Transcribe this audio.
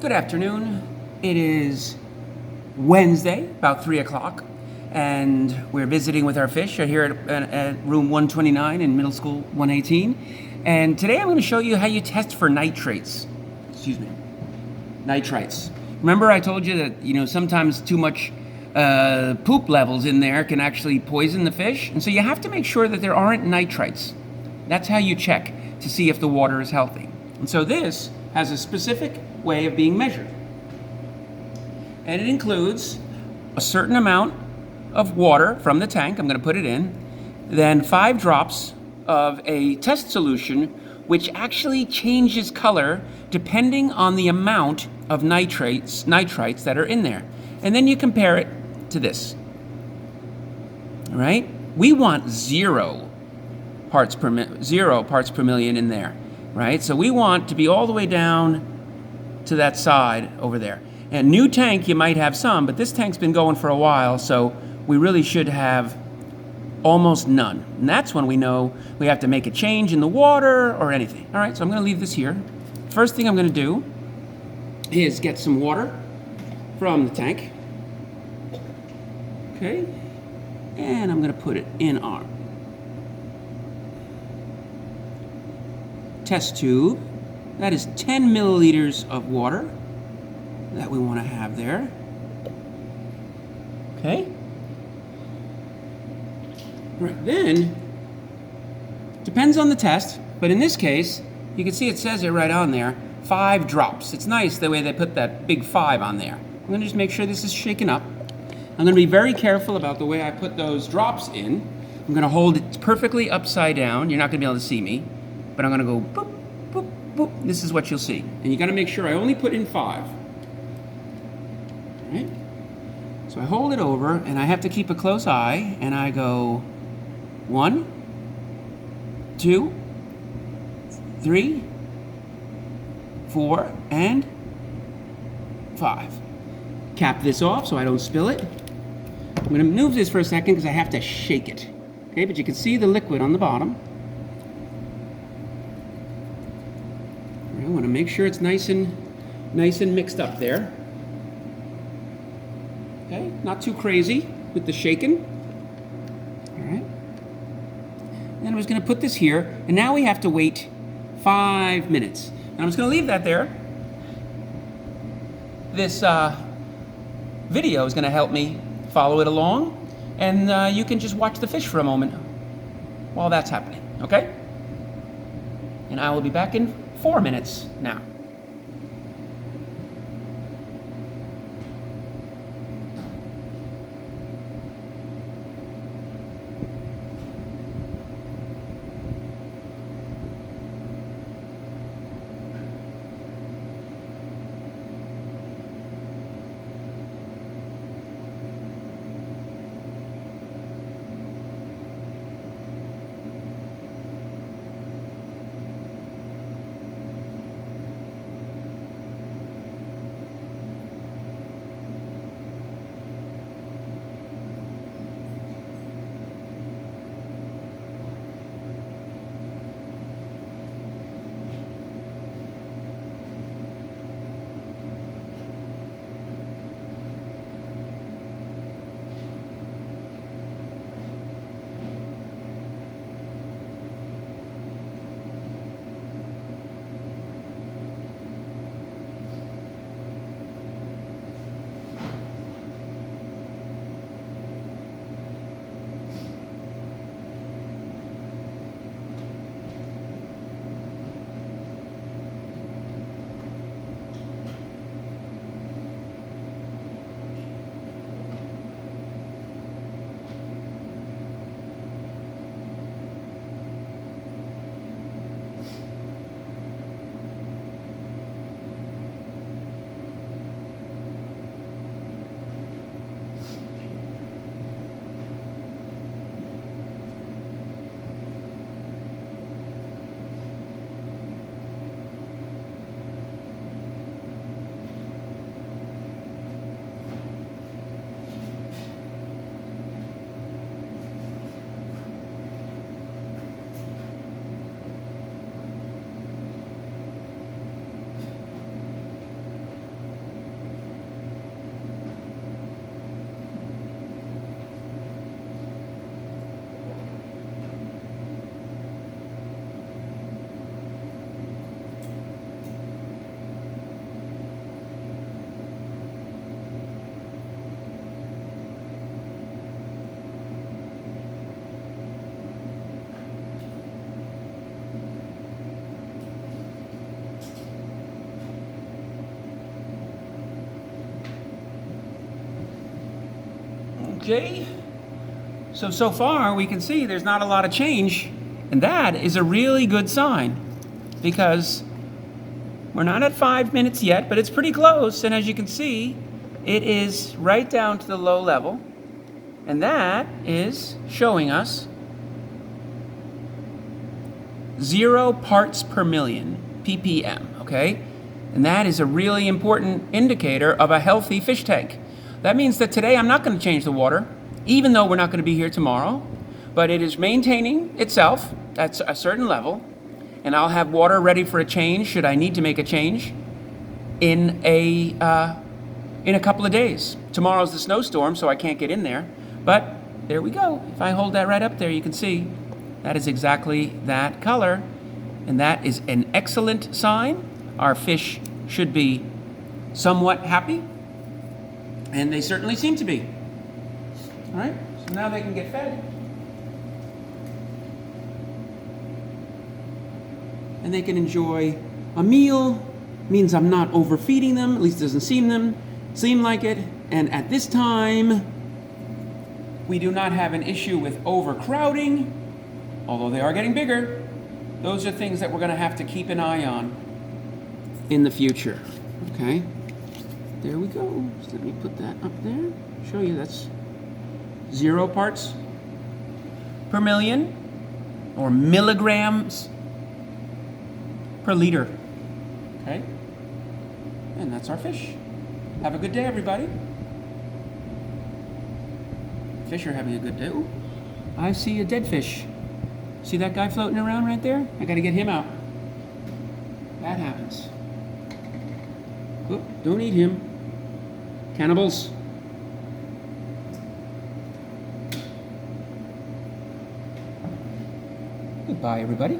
Good afternoon. It is Wednesday, about 3 o'clock, and we're visiting with our fish here at room 129 in middle school 118. And today I'm going to show you how you test for nitrates. Nitrites. Remember I told you that, sometimes too much poop levels in there can actually poison the fish, and so you have to make sure that there aren't nitrites. That's how you check to see if the water is healthy. And so this has a specific way of being measured. And it includes a certain amount of water from the tank, I'm going to put it in, then 5 drops of a test solution which actually changes color depending on the amount of nitrites that are in there. And then you compare it to this. All right? We want 0 parts per million in there, right? So we want to be all the way down to that side over there. And new tank, you might have some, but this tank's been going for a while, so we really should have almost none. And that's when we know we have to make a change in the water or anything. All right, so I'm going to leave this here. First thing I'm going to do is get some water from the tank. Okay, and I'm going to put it in our test tube. That is 10 milliliters of water that we want to have there. Okay. Right, then, depends on the test, but in this case, you can see it says it right on there, 5 drops. It's nice the way they put that big 5 on there. I'm going to just make sure this is shaken up. I'm going to be very careful about the way I put those drops in. I'm going to hold it perfectly upside down. You're not going to be able to see me, but I'm going to go boop, boop, boop. This is what you'll see. And you got to make sure I only put in 5. Right? So I hold it over, and I have to keep a close eye, and I go 1, 2, 3, 4, and 5. Cap this off so I don't spill it. I'm going to move this for a second because I have to shake it. Okay, but you can see the liquid on the bottom. I want to make sure it's nice and mixed up there. Okay, not too crazy with the shaking. All right. Then I'm just going to put this here, and now we have to wait 5 minutes. And I'm just going to leave that there. This video is going to help me follow it along, and you can just watch the fish for a moment while that's happening, okay? And I will be back in 4 minutes now. Okay. So far we can see there's not a lot of change, and that is a really good sign because we're not at 5 minutes yet, but it's pretty close, and as you can see, it is right down to the low level, and that is showing us 0 parts per million, ppm, okay? And that is a really important indicator of a healthy fish tank. That means that today I'm not going to change the water, even though we're not going to be here tomorrow, but it is maintaining itself at a certain level, and I'll have water ready for a change should I need to make a change in a couple of days. Tomorrow's the snowstorm, so I can't get in there, but there we go. If I hold that right up there, you can see that is exactly that color, and that is an excellent sign. Our fish should be somewhat happy, and they certainly seem to be. All right, so now they can get fed. And they can enjoy a meal. Means I'm not overfeeding them, at least it doesn't seem like it. And at this time, we do not have an issue with overcrowding, although they are getting bigger. Those are things that we're gonna have to keep an eye on in the future. Okay, there we go. So let me put that up there, show you that's 0 parts per million, or milligrams per liter. Okay? And that's our fish. Have a good day, everybody. Fish are having a good day. Ooh, I see a dead fish. See that guy floating around right there? I gotta get him out. That happens. Oh, don't eat him. Cannibals. Goodbye, everybody.